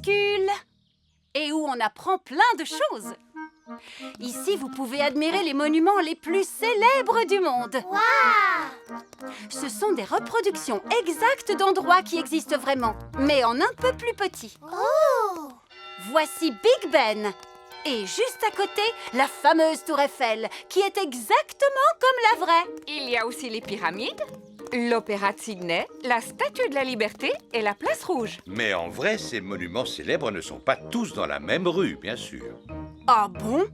minuscule et où on apprend plein de choses. Ici, vous pouvez admirer les monuments les plus célèbres du monde. Waouh! Ce sont des reproductions exactes d'endroits qui existent vraiment, mais en un peu plus petit. Oh! Voici Big Ben. Et juste à côté, la fameuse Tour Eiffel, qui est exactement comme la vraie. Il y a aussi les pyramides, l'Opéra de Sydney, la Statue de la Liberté et la Place Rouge. Mais en vrai, ces monuments célèbres ne sont pas tous dans la même rue, bien sûr. Ah bon?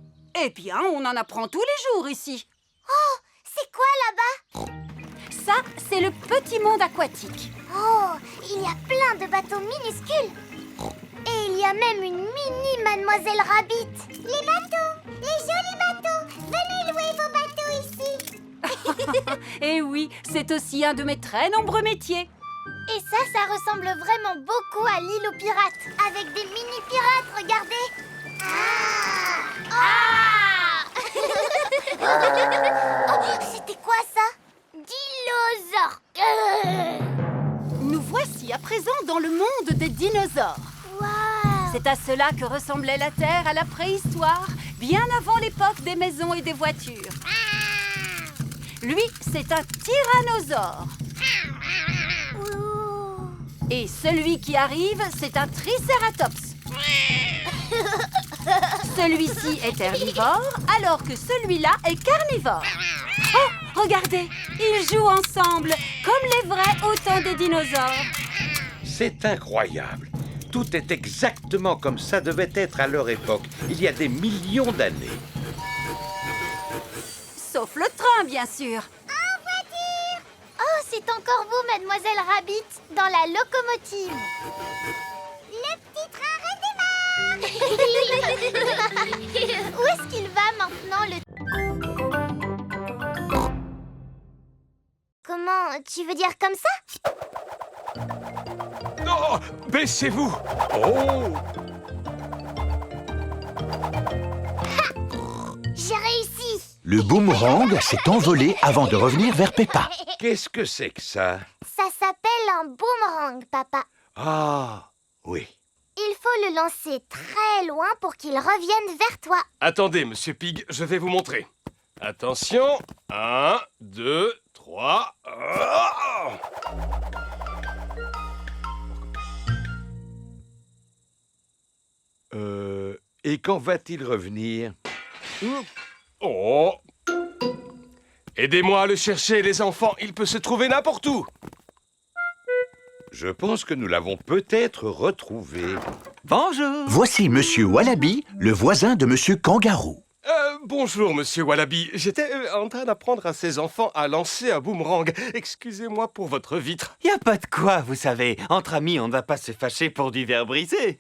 Eh bien, on en apprend tous les jours ici. Oh! C'est quoi là-bas? Ça, c'est le petit monde aquatique. Oh! Il y a plein de bateaux minuscules. Et il y a même une mini Mademoiselle Rabbit. Les bateaux! Les jolis bateaux! Venez louer vos bateaux ici! Et oui, c'est aussi un de mes très nombreux métiers. Et ça ressemble vraiment beaucoup à l'île aux pirates. Avec des mini-pirates, regardez! Oh, c'était quoi ça? Dinosaure! Nous voici à présent dans le monde des dinosaures. Waouh! C'est à cela que ressemblait la Terre à la préhistoire, bien avant l'époque des maisons et des voitures. Lui, c'est un tyrannosaure. Et celui qui arrive, c'est un tricératops. Celui-ci est herbivore, alors que celui-là est carnivore. Oh, regardez, ils jouent ensemble, comme les vrais au temps des dinosaures. C'est incroyable. Tout est exactement comme ça devait être à leur époque, il y a des millions d'années. Sauf le train, bien sûr. En voiture! Oh, c'est encore vous, Mademoiselle Rabbit, dans la locomotive. Le petit train redémarre! Où est-ce qu'il va maintenant, le... Comment? Tu veux dire comme ça? Oh, baissez-vous! Oh! J'ai réussi! Le boomerang s'est envolé avant de revenir vers Peppa. Qu'est-ce que c'est que ça? Ça s'appelle un boomerang, papa. Ah, oui. Il faut le lancer très loin pour qu'il revienne vers toi. Attendez, Monsieur Pig, je vais vous montrer. Attention, 1, 2, 3... Et quand va-t-il revenir? Oh! Aidez-moi à le chercher, les enfants, il peut se trouver n'importe où. Je pense que nous l'avons peut-être retrouvé. Bonjour. Voici Monsieur Wallaby, le voisin de Monsieur Kangaroo. Bonjour, Monsieur Wallaby. J'étais en train d'apprendre à ces enfants à lancer un boomerang. Excusez-moi pour votre vitre. Y a pas de quoi, vous savez. Entre amis, on ne va pas se fâcher pour du verre brisé.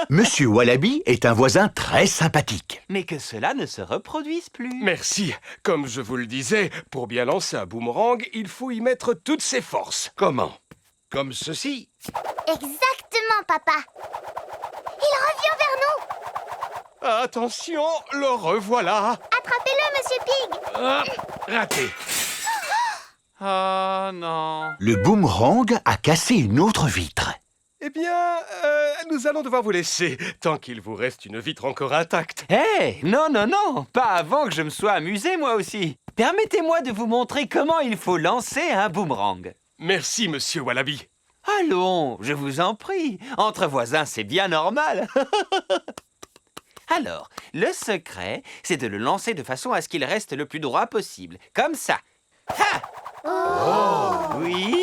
Monsieur Wallaby est un voisin très sympathique. Mais que cela ne se reproduise plus. Merci. Comme je vous le disais, pour bien lancer un boomerang, il faut y mettre toutes ses forces. Comment? Comme ceci? Exactement, papa. Il revient vers nous. Attention, le revoilà. Attrapez-le, Monsieur Pig. Ah, raté. Oh non. Le boomerang a cassé une autre vitre. Eh bien, nous allons devoir vous laisser, tant qu'il vous reste une vitre encore intacte. Hé, non, non, non. Pas avant que je me sois amusé, moi aussi. Permettez-moi de vous montrer comment il faut lancer un boomerang. Merci, Monsieur Wallaby. Allons, je vous en prie. Entre voisins, c'est bien normal. Alors, le secret, c'est de le lancer de façon à ce qu'il reste le plus droit possible. Comme ça. Ha! Oh! Oui,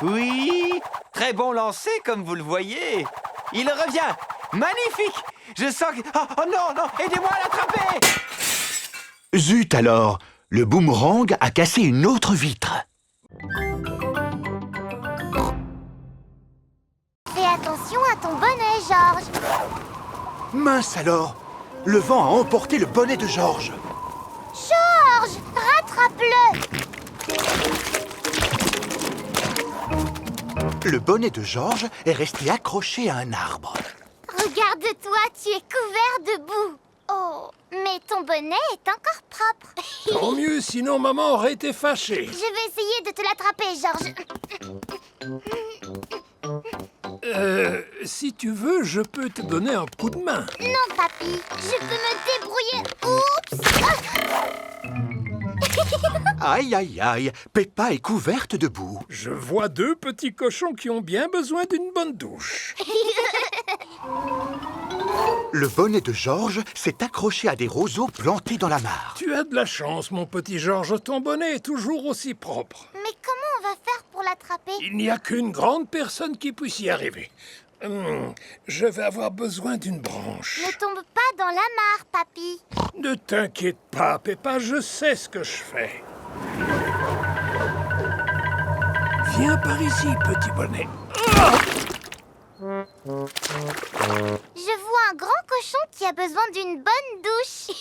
oui. Très bon lancer, comme vous le voyez. Il revient. Magnifique. Je sens que... Oh non, non, aidez-moi à l'attraper. Zut alors, le boomerang a cassé une autre vitre. Fais attention à ton bonnet, Georges. Mince alors, le vent a emporté le bonnet de Georges. Georges, rattrape-le. Le bonnet de Georges est resté accroché à un arbre. Regarde-toi, tu es couvert de boue. Oh, mais ton bonnet est encore propre. Tant mieux, sinon maman aurait été fâchée. Je vais essayer de te l'attraper, Georges. Si tu veux, je peux te donner un coup de main. Non, papy, je peux me débrouiller. Oups! Aïe, aïe, aïe, Peppa est couverte de boue. Je vois 2 petits cochons qui ont bien besoin d'une bonne douche. Le bonnet de Georges s'est accroché à des roseaux plantés dans la mare. Tu as de la chance, mon petit Georges, ton bonnet est toujours aussi propre. Mais comment on va faire pour l'attraper? Il n'y a qu'une grande personne qui puisse y arriver. Je vais avoir besoin d'une branche. Ne tombe pas dans la mare, papy. Ne t'inquiète pas, Peppa, je sais ce que je fais. Viens par ici, petit bonnet. Je vois un grand cochon qui a besoin d'une bonne douche.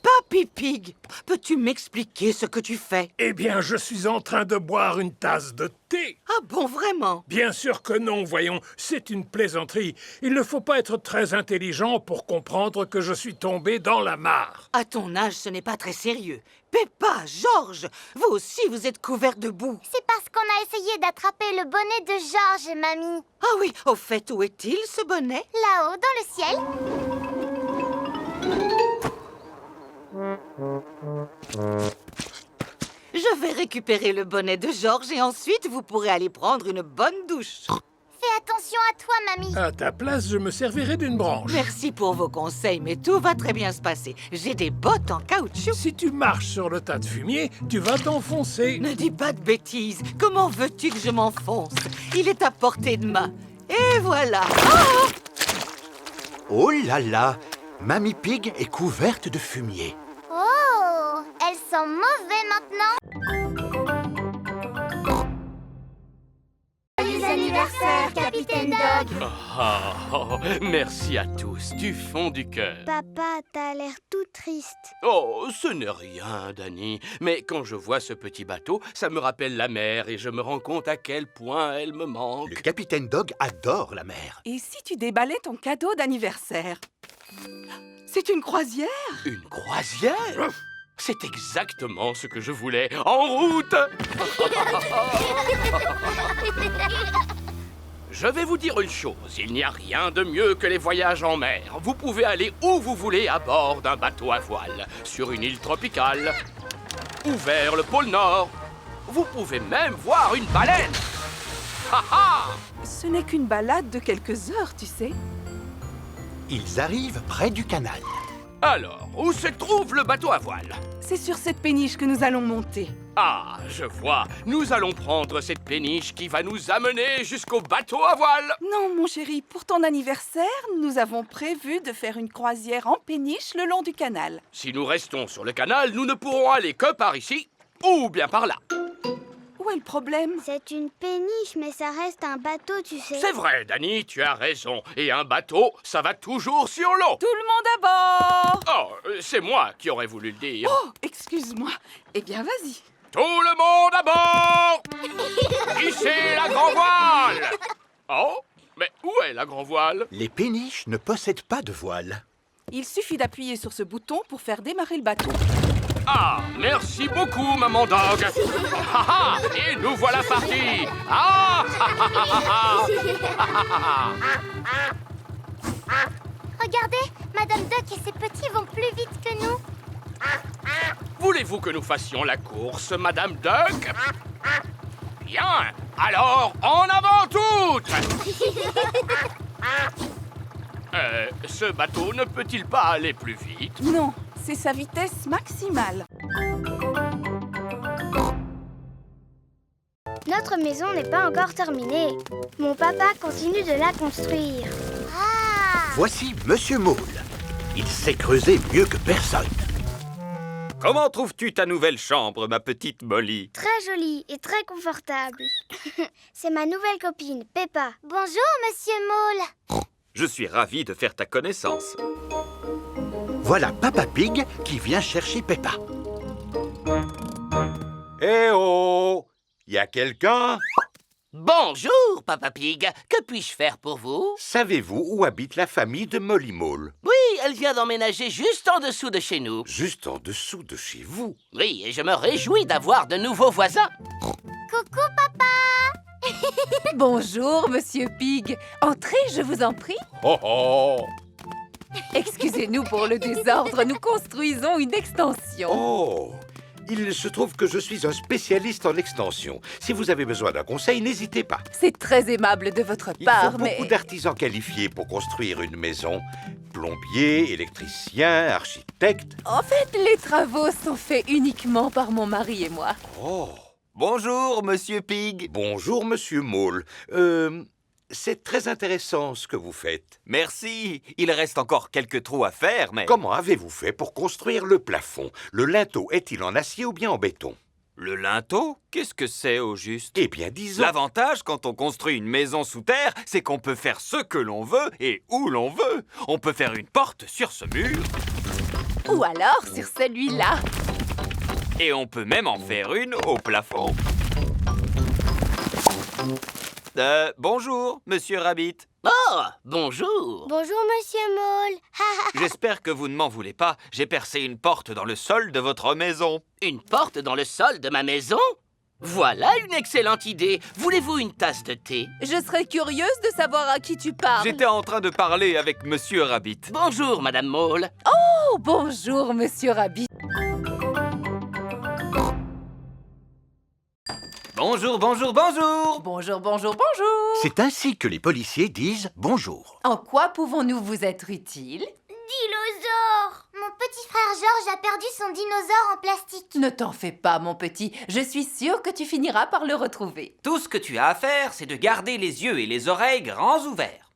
Papy Pig, peux-tu m'expliquer ce que tu fais? Eh bien, je suis en train de boire une tasse de thé. Ah bon, vraiment? Bien sûr que non, voyons, c'est une plaisanterie. Il ne faut pas être très intelligent pour comprendre que je suis tombé dans la mare. À ton âge, ce n'est pas très sérieux. Peppa, Georges, vous aussi, vous êtes couverts de boue. C'est parce qu'on a essayé d'attraper le bonnet de Georges, mamie. Ah oui, au fait, où est-il, ce bonnet? Là-haut, dans le ciel. Je vais récupérer le bonnet de Georges et ensuite, vous pourrez aller prendre une bonne douche. Fais attention à toi, mamie. À ta place, je me servirai d'une branche. Merci pour vos conseils, mais tout va très bien se passer. J'ai des bottes en caoutchouc. Si tu marches sur le tas de fumier, tu vas t'enfoncer. Ne dis pas de bêtises. Comment veux-tu que je m'enfonce? Il est à portée de main. Et voilà. Oh là là, Mamie Pig est couverte de fumier. Oh, elle sent mauvais maintenant. Joyeux anniversaire, Capitaine Dog. Merci à tous, du fond du cœur. Papa, t'as l'air tout triste. Oh, ce n'est rien, Danny. Mais quand je vois ce petit bateau, ça me rappelle la mer et je me rends compte à quel point elle me manque. Le capitaine Dog adore la mer. Et si tu déballais ton cadeau d'anniversaire? C'est une croisière? Une croisière? C'est exactement ce que je voulais. En route! Je vais vous dire une chose, il n'y a rien de mieux que les voyages en mer. Vous pouvez aller où vous voulez à bord d'un bateau à voile, sur une île tropicale, ou vers le pôle Nord. Vous pouvez même voir une baleine. Ha ha! Ce n'est qu'une balade de quelques heures, tu sais. Ils arrivent près du canal. Alors, où se trouve le bateau à voile? C'est sur cette péniche que nous allons monter. Ah, je vois. Nous allons prendre cette péniche qui va nous amener jusqu'au bateau à voile. Non, mon chéri, pour ton anniversaire, nous avons prévu de faire une croisière en péniche le long du canal. Si nous restons sur le canal, nous ne pourrons aller que par ici ou bien par là. Où est le problème? C'est une péniche, mais ça reste un bateau, tu sais. C'est vrai, Danny, tu as raison. Et un bateau, ça va toujours sur l'eau. Tout le monde à bord! Oh, c'est moi qui aurais voulu le dire. Oh, excuse-moi. Eh bien, vas-y. Tout le monde à bord! Hissez la grand voile! Oh, mais où est la grand voile? Les péniches ne possèdent pas de voile. Il suffit d'appuyer sur ce bouton pour faire démarrer le bateau. Ah, merci beaucoup, maman Dog. Ah, ah, et nous voilà partis. Ah, ah, ah, ah, ah, ah. Regardez, Madame Duck et ses petits vont plus vite que nous. Voulez-vous que nous fassions la course, Madame Duck? Bien, alors en avant toutes. Ce bateau ne peut-il pas aller plus vite? Non, c'est sa vitesse maximale. Notre maison n'est pas encore terminée. Mon papa continue de la construire. Ah! Voici Monsieur Maule. Il sait creuser mieux que personne. Comment trouves-tu ta nouvelle chambre, ma petite Molly? Très jolie et très confortable. C'est ma nouvelle copine, Peppa. Bonjour, Monsieur Maule. Je suis ravi de faire ta connaissance. Voilà Papa Pig qui vient chercher Peppa. Eh oh! Y a quelqu'un? Bonjour, Papa Pig. Que puis-je faire pour vous? Savez-vous où habite la famille de Molly Mole? Oui, elle vient d'emménager juste en dessous de chez nous. Juste en dessous de chez vous? Oui, et je me réjouis d'avoir de nouveaux voisins. Coucou, papa. Bonjour, Monsieur Pig. Entrez, je vous en prie. Oh oh! Excusez-nous pour le désordre, nous construisons une extension. Oh! Il se trouve que je suis un spécialiste en extension. Si vous avez besoin d'un conseil, n'hésitez pas. C'est très aimable de votre Il part, faut mais... beaucoup d'artisans qualifiés pour construire une maison. Plombiers, électriciens, architectes. En fait, les travaux sont faits uniquement par mon mari et moi. Oh! Bonjour, Monsieur Pig. Bonjour, Monsieur Mole. C'est très intéressant ce que vous faites. Merci. Il reste encore quelques trous à faire, mais... Comment avez-vous fait pour construire le plafond? Le linteau est-il en acier ou bien en béton? Le linteau? Qu'est-ce que c'est au juste? Eh bien, disons... L'avantage quand on construit une maison sous terre, c'est qu'on peut faire ce que l'on veut et où l'on veut. On peut faire une porte sur ce mur. Ou alors sur celui-là. Et on peut même en faire une au plafond. Bonjour, Monsieur Rabbit. Oh, bonjour. Bonjour, Monsieur Mole. J'espère que vous ne m'en voulez pas. J'ai percé une porte dans le sol de votre maison. Une porte dans le sol de ma maison? Voilà une excellente idée. Voulez-vous une tasse de thé? Je serais curieuse de savoir à qui tu parles. J'étais en train de parler avec Monsieur Rabbit. Bonjour, Madame Mole. Oh, bonjour, Monsieur Rabbit. Bonjour, bonjour, bonjour. Bonjour, bonjour, bonjour. C'est ainsi que les policiers disent bonjour. En quoi pouvons-nous vous être utiles? Dinosaure! Mon petit frère Georges a perdu son dinosaure en plastique. Ne t'en fais pas, mon petit. Je suis sûre que tu finiras par le retrouver. Tout ce que tu as à faire, c'est de garder les yeux et les oreilles grands ouverts.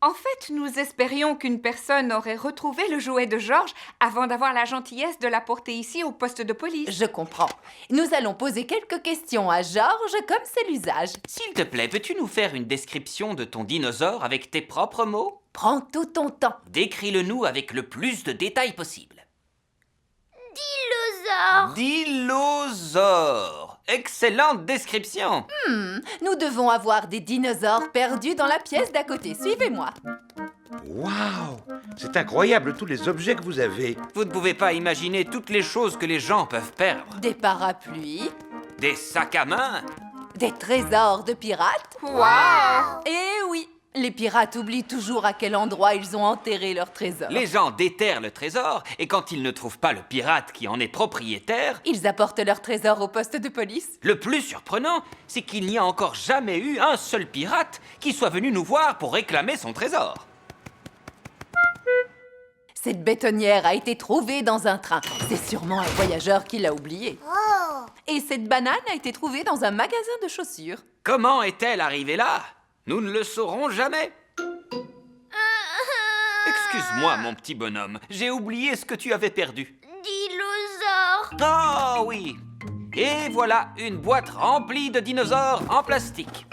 En fait, nous espérions qu'une personne aurait retrouvé le jouet de Georges avant d'avoir la gentillesse de l'apporter ici au poste de police. Je comprends. Nous allons poser quelques questions à Georges, comme c'est l'usage. S'il te plaît, peux-tu nous faire une description de ton dinosaure avec tes propres mots? Prends tout ton temps. Décris-le-nous avec le plus de détails possible. Dinosaure! Dilosaure. Excellente description. Nous devons avoir des dinosaures perdus dans la pièce d'à côté. Suivez-moi. Waouh! C'est incroyable tous les objets que vous avez. Vous ne pouvez pas imaginer toutes les choses que les gens peuvent perdre. Des parapluies, Des sacs à main. des trésors de pirates. Wow! Eh oui, les pirates oublient toujours à quel endroit ils ont enterré leurs trésors. Les gens déterrent le trésor et quand ils ne trouvent pas le pirate qui en est propriétaire, Ils apportent leurs trésors au poste de police. le plus surprenant, c'est qu'il n'y a encore jamais eu un seul pirate qui soit venu nous voir pour réclamer son trésor. Cette bétonnière a été trouvée dans un train. C'est sûrement un voyageur qui l'a oubliée. Oh! Et cette banane a été trouvée dans un magasin de chaussures. Comment est-elle arrivée là? Nous ne le saurons jamais. Excuse-moi, mon petit bonhomme, j'ai oublié ce que tu avais perdu. Dinosaure! Oh oui! Et voilà une boîte remplie de dinosaures en plastique.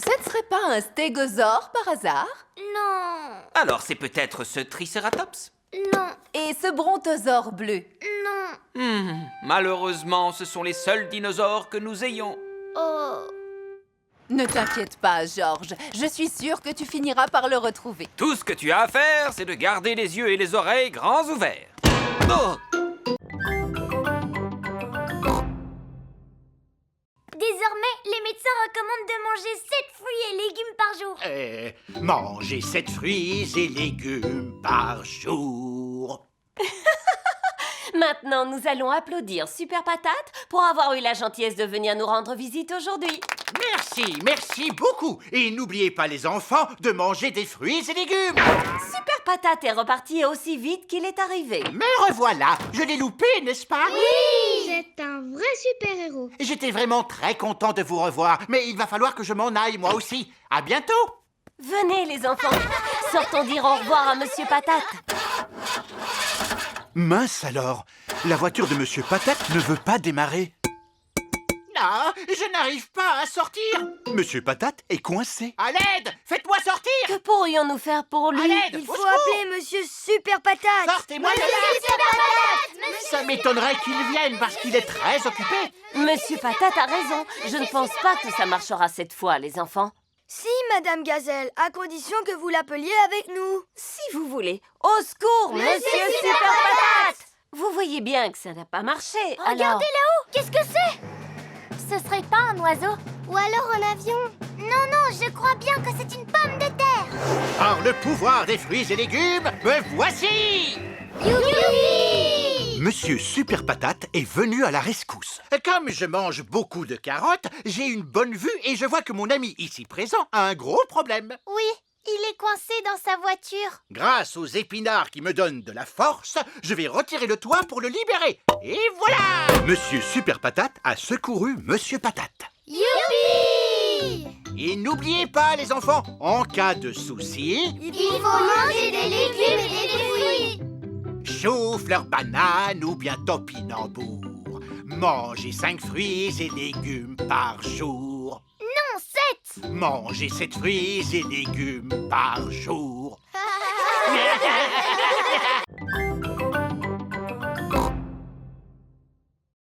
Ce ne serait pas un stégosaure par hasard? Non! Alors c'est peut-être ce Triceratops? Non! Et ce brontosaure bleu? Non! Malheureusement, ce sont les seuls dinosaures que nous ayons. Oh! Ne t'inquiète pas, Georges. Je suis sûre que tu finiras par le retrouver. Tout ce que tu as à faire, c'est de garder les yeux et les oreilles grands ouverts. Oh! Désormais, les médecins recommandent de manger 7 fruits et légumes par jour. Manger 7 fruits et légumes par jour. Maintenant, nous allons applaudir Super Patate pour avoir eu la gentillesse de venir nous rendre visite aujourd'hui. Merci beaucoup. Et n'oubliez pas les enfants de manger des fruits et légumes. Super Patate est reparti aussi vite qu'il est arrivé. Me revoilà. Je l'ai loupé, n'est-ce pas? Oui! C'est un vrai super-héros. J'étais vraiment très content de vous revoir, mais il va falloir que je m'en aille moi aussi. À bientôt. Venez les enfants, sortons dire au revoir à Monsieur Patate. Mince alors, la voiture de Monsieur Patate ne veut pas démarrer. Non, je n'arrive pas à sortir. Monsieur Patate est coincé. À l'aide! Faites-moi sortir! Que pourrions-nous faire pour lui? À l'aide! Il faut appeler Monsieur Super Patate. Sortez-moi de là! Ça m'étonnerait qu'il vienne parce qu'il est très occupé. Monsieur Patate a raison. Je ne pense pas que ça marchera cette fois, les enfants. Si, Madame Gazelle, à condition que vous l'appeliez avec nous. Si vous voulez. Au secours, Monsieur Super Patate! Vous voyez bien que ça n'a pas marché. Regardez alors... là-haut. Qu'est-ce que c'est? Ce serait pas un oiseau? Ou alors un avion. Non, je crois bien que c'est une pomme de terre. Par le pouvoir des fruits et légumes, me voici! Youpi! Monsieur Super Patate est venu à la rescousse. Comme je mange beaucoup de carottes, j'ai une bonne vue et je vois que mon ami ici présent a un gros problème. Oui, il est coincé dans sa voiture. Grâce aux épinards qui me donnent de la force, je vais retirer le toit pour le libérer. Et voilà! Monsieur Super Patate a secouru Monsieur Patate. Youpi! Et n'oubliez pas, les enfants, en cas de souci, Il faut manger des légumes et des fruits. chou-fleur, banane ou bien topinambour. Mangez 5 fruits et légumes par jour. Non, 7. Mangez 7 fruits et légumes par jour.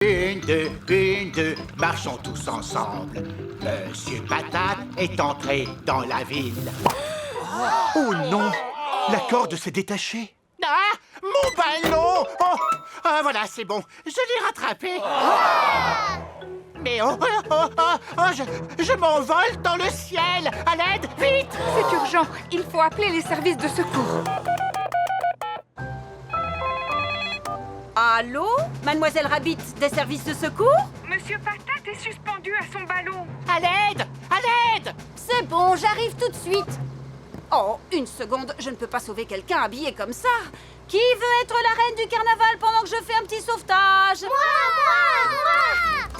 Une, deux, marchons tous ensemble. Monsieur Patate est entré dans la ville. Oh non! La corde s'est détachée. Ah, mon ballon! Oh, ah, voilà, c'est bon, je l'ai rattrapé. Mais je m'envole dans le ciel. À l'aide, vite! C'est urgent, il faut appeler les services de secours. Allô? Mademoiselle Rabbit, des services de secours? Monsieur Patate est suspendu à son ballon. À l'aide! À l'aide! C'est bon, j'arrive tout de suite. Oh, une seconde, je ne peux pas sauver quelqu'un habillé comme ça. Qui veut être la reine du carnaval pendant que je fais un petit sauvetage? Moi!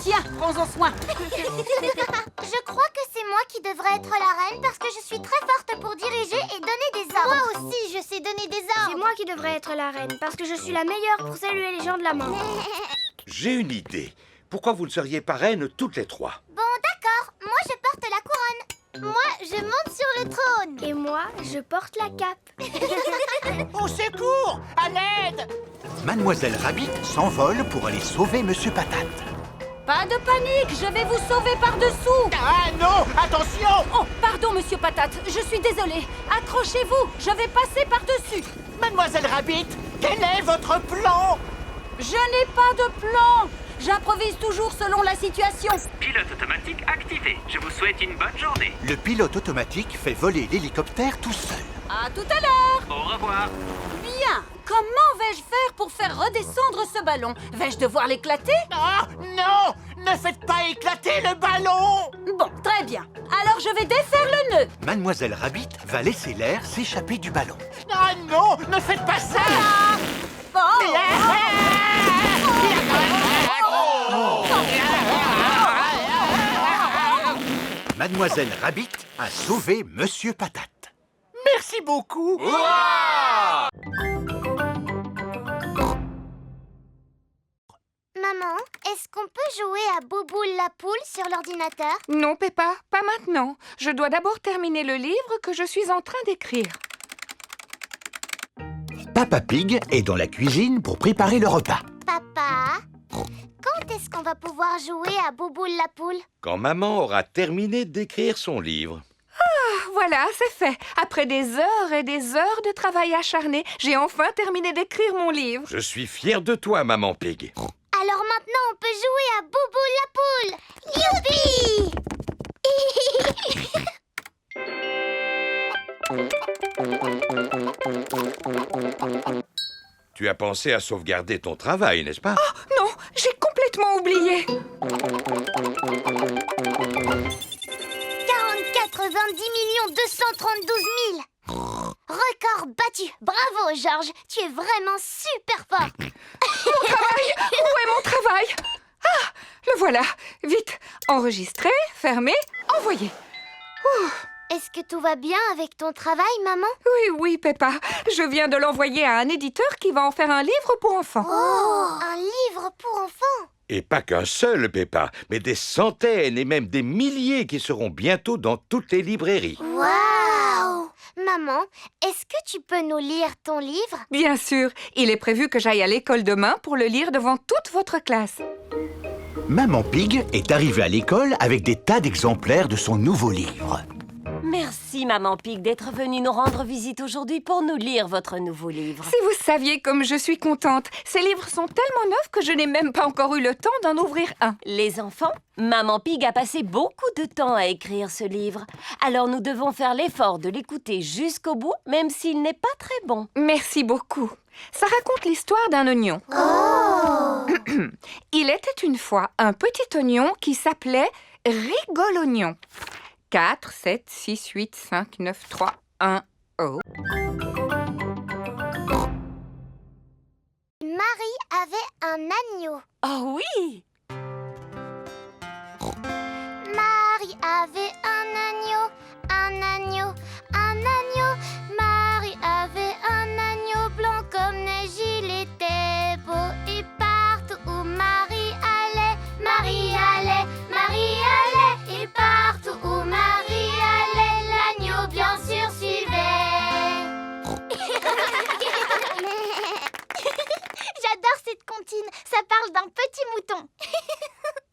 Tiens, prends-en soin. Je crois que c'est moi qui devrais être la reine parce que je suis très forte pour diriger et donner des ordres. Moi aussi, je sais donner des ordres. C'est moi qui devrais être la reine parce que je suis la meilleure pour saluer les gens de la main. J'ai une idée. Pourquoi vous ne seriez pas reines toutes les trois? Bon, d'accord. Moi, je porte la couronne. Moi, je monte sur le trône. Et moi, je porte la cape. Au secours! À l'aide! Mademoiselle Rabbit s'envole pour aller sauver Monsieur Patate. Pas de panique, je vais vous sauver par-dessous. Ah non! Attention! Oh, pardon, Monsieur Patate, je suis désolée. Accrochez-vous, je vais passer par-dessus. Mademoiselle Rabbit, quel est votre plan? Je n'ai pas de plan. J'improvise toujours selon la situation. Pilote automatique activé. Je vous souhaite une bonne journée. Le pilote automatique fait voler l'hélicoptère tout seul. À tout à l'heure. Au revoir. Bien. Comment vais-je faire pour faire redescendre ce ballon? Vais-je devoir l'éclater? Ah non! Ne faites pas éclater le ballon! Bon, très bien. Alors je vais défaire le nœud. Mademoiselle Rabbit va laisser l'air s'échapper du ballon. Ah non! Ne faites pas ça! Mademoiselle Rabbit a sauvé Monsieur Patate. Merci beaucoup! Maman, est-ce qu'on peut jouer à Bouboule la poule sur l'ordinateur? Non, Peppa, pas maintenant. Je dois d'abord terminer le livre que je suis en train d'écrire. Papa Pig est dans la cuisine pour préparer le repas. Papa, quand est-ce qu'on va pouvoir jouer à Bouboule la poule? Quand maman aura terminé d'écrire son livre. Ah, voilà, c'est fait. Après des heures et des heures de travail acharné, j'ai enfin terminé d'écrire mon livre. Je suis fier de toi, maman Pig. Alors maintenant, on peut jouer à Bouboule la poule. Youpi! Tu as pensé à sauvegarder ton travail, n'est-ce pas? Oh, non, j'ai complètement oublié. 44 20 232 000. Record battu. Bravo, Georges. Tu es vraiment super fort. Mon travail! Où est mon travail? Ah, le voilà. Vite, enregistrer, fermer, envoyer. Ouh. Est-ce que tout va bien avec ton travail, maman? Oui, Peppa. Je viens de l'envoyer à un éditeur qui va en faire un livre pour enfants. Oh, un livre pour enfants? Et pas qu'un seul, Peppa, mais des centaines et même des milliers qui seront bientôt dans toutes les librairies. Waouh! Maman, est-ce que tu peux nous lire ton livre? Bien sûr. Il est prévu que j'aille à l'école demain pour le lire devant toute votre classe. Maman Pig est arrivée à l'école avec des tas d'exemplaires de son nouveau livre. Merci, Maman Pig, d'être venue nous rendre visite aujourd'hui pour nous lire votre nouveau livre. Si vous saviez comme je suis contente. Ces livres sont tellement neufs que je n'ai même pas encore eu le temps d'en ouvrir un. Les enfants, Maman Pig a passé beaucoup de temps à écrire ce livre. Alors nous devons faire l'effort de l'écouter jusqu'au bout, même s'il n'est pas très bon. Merci beaucoup. Ça raconte l'histoire d'un oignon. Oh! Il était une fois un petit oignon qui s'appelait Rigolognon. 4, 7, 6, 8, 5, 9, 3, 1, oh. Marie avait un agneau. Oh oui! Marie avait un agneau, un agneau, un agneau. Marie avait un agneau blanc comme neige, il était beau. Et partout où Marie allait, et partout où Marie allait, l'agneau bien sûr suivait. J'adore cette comptine, ça parle d'un petit mouton.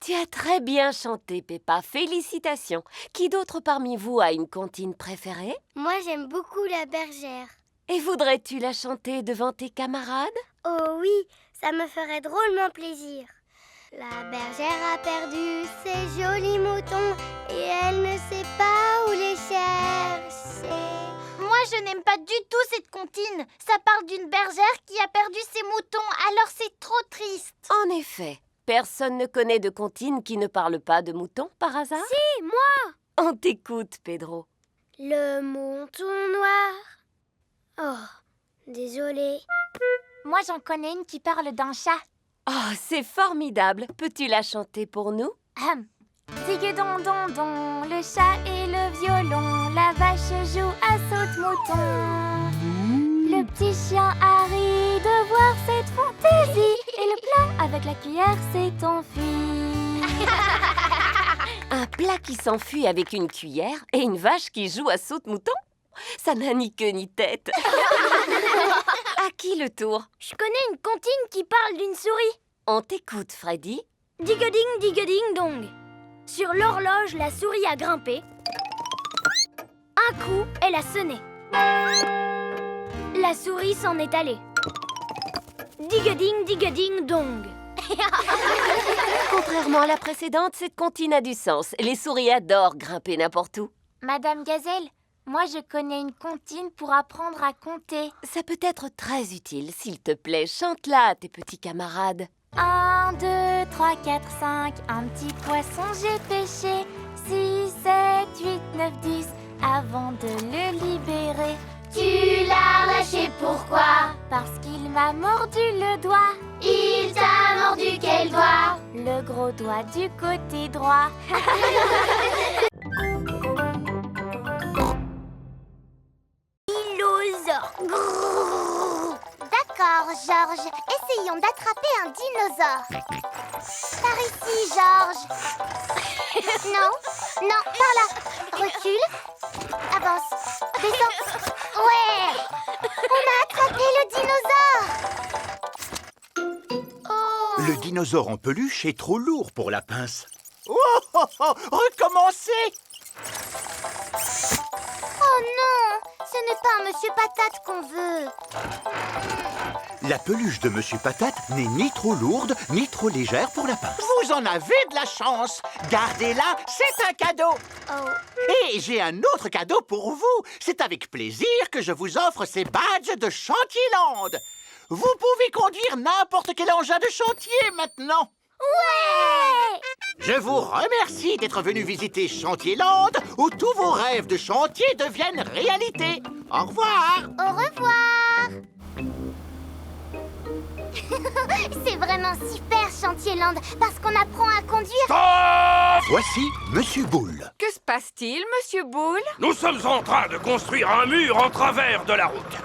Tu as très bien chanté, Peppa. Félicitations. Qui d'autre parmi vous a une comptine préférée? Moi, j'aime beaucoup la bergère. Et voudrais-tu la chanter devant tes camarades? Oh oui, ça me ferait drôlement plaisir. La bergère a perdu ses jolis moutons et elle ne sait pas où les chercher. Moi, je n'aime pas du tout cette comptine. Ça parle d'une bergère qui a perdu ses moutons, alors c'est trop triste. En effet. Personne ne connaît de comptine qui ne parle pas de moutons, par hasard? Si, moi! On t'écoute, Pedro. Le mouton noir. Oh, désolée. Moi, j'en connais une qui parle d'un chat. Oh, c'est formidable. Peux-tu la chanter pour nous? Zig-don-don-don, le chat et le violon, la vache joue à saute-mouton. Le petit chien Harry de voir cette fantaisie, et le plat avec la cuillère s'est enfui. Un plat qui s'enfuit avec une cuillère et une vache qui joue à saute-mouton? Ça n'a ni queue ni tête. À qui le tour? Je connais une comptine qui parle d'une souris. On t'écoute, Freddy. Digoding dong. Sur l'horloge, la souris a grimpé. Un coup, elle a sonné. La souris s'en est allée. Digoding dong. Contrairement à la précédente, cette comptine a du sens. Les souris adorent grimper n'importe où. Madame Gazelle, moi je connais une comptine pour apprendre à compter. Ça peut être très utile. S'il te plaît, chante-la à tes petits camarades. 1, 2, 3, 4, 5, un petit poisson j'ai pêché. 6, 7, 8, 9, 10, avant de le libérer. Tu l'as lâché, pourquoi? Parce qu'il m'a mordu le doigt. Il t'a mordu quel doigt? Le gros doigt du côté droit. Dinosaure. D'accord, Georges. Essayons d'attraper un dinosaure. Par ici, Georges. Non, par là. Recule. Avance. Descends. Ouais. On a attrapé le dinosaure. Oh. Le dinosaure en peluche est trop lourd pour la pince. Oh, oh, oh, recommencez! Oh non, ce n'est pas un Monsieur Patate qu'on veut. La peluche de Monsieur Patate n'est ni trop lourde, ni trop légère pour la pince. Vous en avez de la chance. Gardez-la, c'est un cadeau. Oh. Et j'ai un autre cadeau pour vous. C'est avec plaisir que je vous offre ces badges de Chantierland. Vous pouvez conduire n'importe quel engin de chantier maintenant. Ouais! Je vous remercie d'être venu visiter Chantierland, où tous vos rêves de chantier deviennent réalité. Au revoir. Au revoir. C'est vraiment super, Chantierland, parce qu'on apprend à conduire. Voici Monsieur Boule. Que se passe-t-il, Monsieur Boule? Nous sommes en train de construire un mur en travers de la route.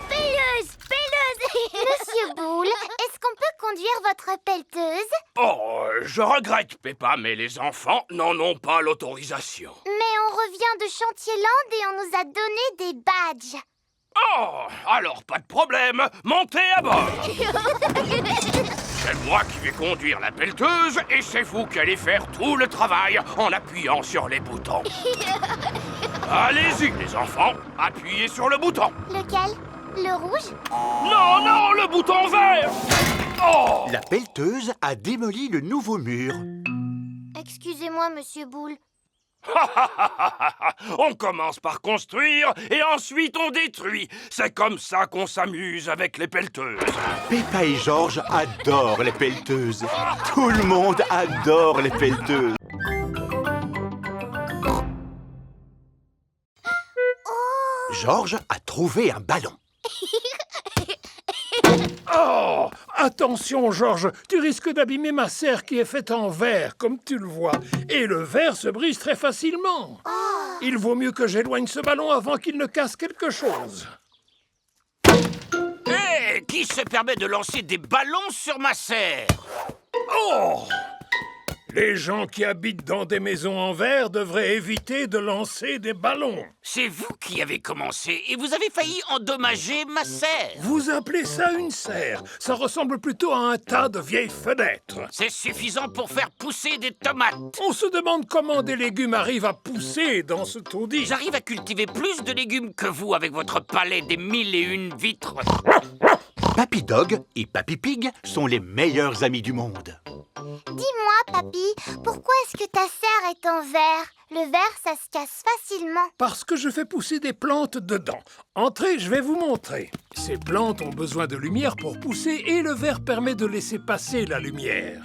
Pelleuse. Monsieur Boule, est-ce qu'on peut conduire votre pelleteuse? Oh, je regrette, Peppa, mais les enfants n'en ont pas l'autorisation. Mais on revient de Chantierland et on nous a donné des badges. Oh, alors pas de problème, montez à bord. C'est moi qui vais conduire la pelleteuse et c'est vous qui allez faire tout le travail en appuyant sur les boutons. Allez-y, les enfants, appuyez sur le bouton. Lequel? Le rouge? Non, non, le bouton vert. Oh! La pelleteuse a démoli le nouveau mur. Excusez-moi, Monsieur Boule. On commence par construire et ensuite on détruit. C'est comme ça qu'on s'amuse avec les pelleteuses. Peppa et Georges adorent les pelleteuses. Tout le monde adore les pelleteuses. Georges a trouvé un ballon. Oh! Attention, Georges, tu risques d'abîmer ma serre qui est faite en verre, comme tu le vois. Et le verre se brise très facilement. Il vaut mieux que j'éloigne ce ballon avant qu'il ne casse quelque chose. Hé, qui se permet de lancer des ballons sur ma serre? Oh! Les gens qui habitent dans des maisons en verre devraient éviter de lancer des ballons. C'est vous qui avez commencé et vous avez failli endommager ma serre. Vous appelez ça une serre? Ça ressemble plutôt à un tas de vieilles fenêtres. C'est suffisant pour faire pousser des tomates. On se demande comment des légumes arrivent à pousser dans ce taudis. J'arrive à cultiver plus de légumes que vous avec votre palais des 1001 vitres. Papy Dog et Papy Pig sont les meilleurs amis du monde. Dis-moi, Papy, pourquoi est-ce que ta serre est en verre? Le verre, ça se casse facilement. Parce que je fais pousser des plantes dedans. Entrez, je vais vous montrer. Ces plantes ont besoin de lumière pour pousser et le verre permet de laisser passer la lumière.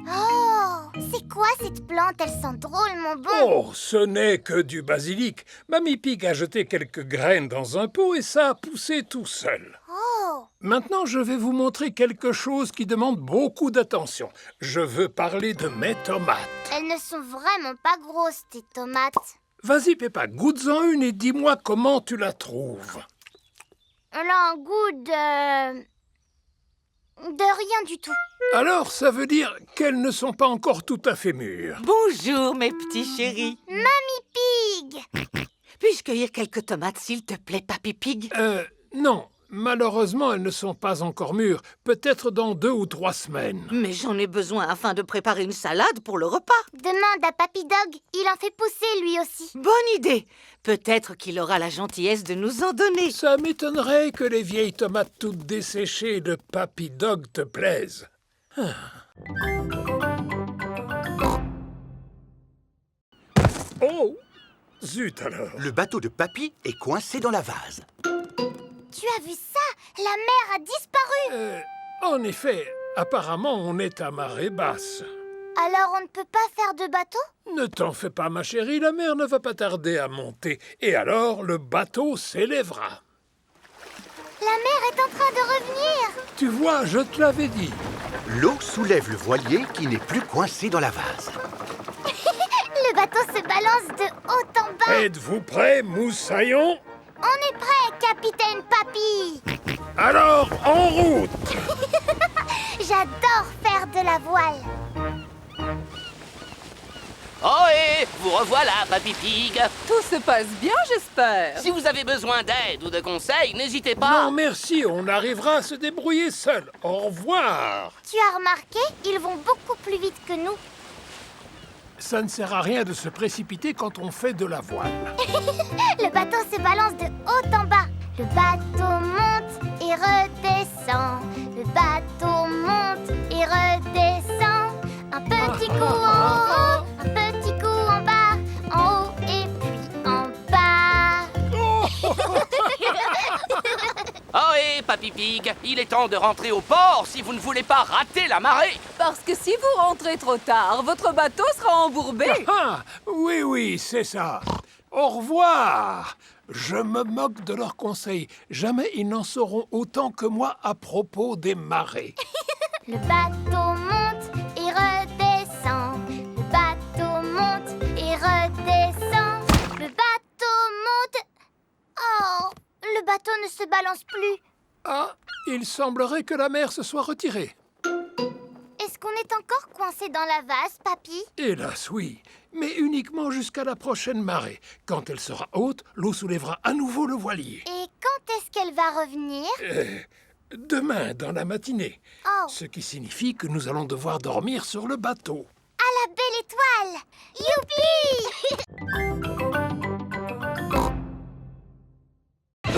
Oh, c'est quoi cette plante? Elle sent drôlement bon. Oh, ce n'est que du basilic. Mamie Pig a jeté quelques graines dans un pot et ça a poussé tout seul. Oh. Maintenant, je vais vous montrer quelque chose qui demande beaucoup d'attention. Je veux parler de mes tomates. Elles ne sont vraiment pas grosses, tes tomates. Vas-y, Peppa, goûte-en une et dis-moi comment tu la trouves. Elle a un goût de rien du tout. Alors, ça veut dire qu'elles ne sont pas encore tout à fait mûres. Bonjour, mes petits chéris. Mamie Pig! Puis-je cueillir quelques tomates, s'il te plaît, Papy Pig? Non. Malheureusement, elles ne sont pas encore mûres. Peut-être dans 2 ou 3 semaines. Mais j'en ai besoin afin de préparer une salade pour le repas. Demande à Papy Dog. Il en fait pousser, lui aussi. Bonne idée. Peut-être qu'il aura la gentillesse de nous en donner. Ça m'étonnerait que les vieilles tomates toutes desséchées de Papy Dog te plaisent. Oh! Zut alors! Le bateau de Papy est coincé dans la vase. Tu as vu ça? La mer a disparu. En effet, apparemment, on est à marée basse. Alors on ne peut pas faire de bateau? Ne t'en fais pas, ma chérie, la mer ne va pas tarder à monter. Et alors, le bateau s'élèvera. La mer est en train de revenir. Tu vois, je te l'avais dit. L'eau soulève le voilier qui n'est plus coincé dans la vase. Le bateau se balance de haut en bas. Êtes-vous prêts, moussaillons? On est prêt, capitaine Papy. Alors, en route. J'adore faire de la voile. Oh et vous revoilà, Papy Pig. Tout se passe bien, j'espère. Si vous avez besoin d'aide ou de conseils, n'hésitez pas. Non, merci, on arrivera à se débrouiller seul. Au revoir. Tu as remarqué, ils vont beaucoup plus vite que nous. Ça ne sert à rien de se précipiter quand on fait de la voile. Le bateau se balance de haut en bas. Le bateau monte et redescend. Le bateau monte et redescend. Un petit coup en haut, un petit coup en bas, en haut et puis en bas. Oh et Papy Pig, il est temps de rentrer au port si vous ne voulez pas rater la marée. Parce que si vous rentrez trop tard, votre bateau sera embourbé. Oui, c'est ça. Au revoir. Je me moque de leurs conseils. Jamais ils n'en sauront autant que moi à propos des marées. Le bateau monte et redescend. Le bateau monte et redescend. Le bateau monte... Oh, le bateau ne se balance plus. Ah, il semblerait que la mer se soit retirée. Est-ce qu'on est encore coincé dans la vase, Papy? Hélas, oui. Mais uniquement jusqu'à la prochaine marée. Quand elle sera haute, l'eau soulèvera à nouveau le voilier. Et quand est-ce qu'elle va revenir? Demain, dans la matinée. Oh. Ce qui signifie que nous allons devoir dormir sur le bateau. À la belle étoile! Youpi!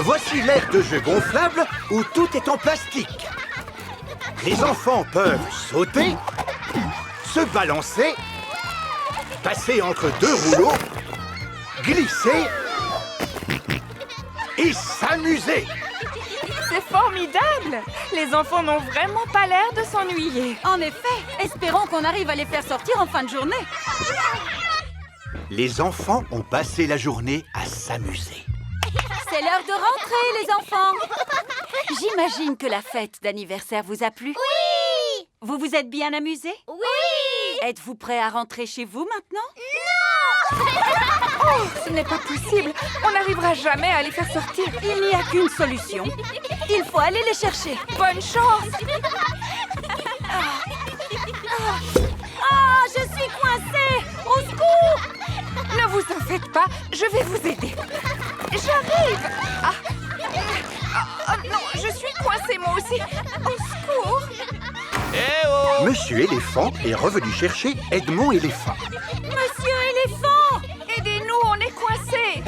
Voici l'aire de jeu gonflable où tout est en plastique. Les enfants peuvent sauter, se balancer, passer entre deux rouleaux, glisser et s'amuser. C'est formidable! Les enfants n'ont vraiment pas l'air de s'ennuyer. En effet, espérons qu'on arrive à les faire sortir en fin de journée. Les enfants ont passé la journée à s'amuser. C'est l'heure de rentrer, les enfants. J'imagine que la fête d'anniversaire vous a plu. Oui! Vous vous êtes bien amusés? Oui! Êtes-vous prêts à rentrer chez vous maintenant? Oh, ce n'est pas possible. On n'arrivera jamais à les faire sortir. Il n'y a qu'une solution. Il faut aller les chercher. Bonne chance! Ah, je suis coincée! Au secours! Ne vous en faites pas, je vais vous aider. J'arrive! Non, je suis coincée moi aussi. Au secours! Eh oh! Monsieur Éléphant est revenu chercher Edmond Éléphant. Monsieur éléphant! Aidez-nous, on est coincés!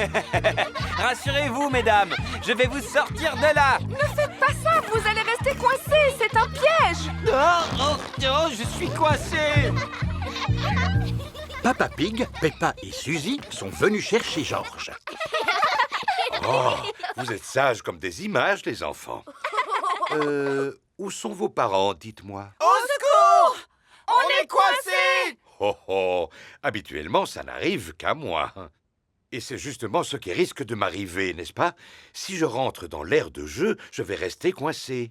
Rassurez-vous, mesdames, je vais vous sortir de là. Ne faites pas ça, vous allez rester coincés, c'est un piège! Oh, je suis coincé. Papa Pig, Peppa et Suzy sont venus chercher Georges. Oh, vous êtes sages comme des images, les enfants. Où sont vos parents, dites-moi? Au secours! On est coincés! Oh oh, habituellement, ça n'arrive qu'à moi. Et c'est justement ce qui risque de m'arriver, n'est-ce pas? Si je rentre dans l'aire de jeu, je vais rester coincé.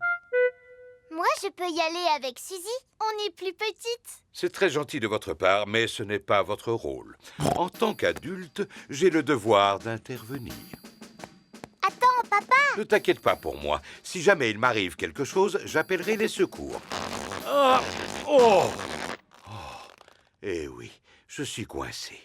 Moi, je peux y aller avec Suzy. On est plus petites. C'est très gentil de votre part, mais ce n'est pas votre rôle. En tant qu'adulte, j'ai le devoir d'intervenir. Attends, papa! Ne t'inquiète pas pour moi. Si jamais il m'arrive quelque chose, j'appellerai les secours. Ah! Oh! Oh! Eh oui, je suis coincé.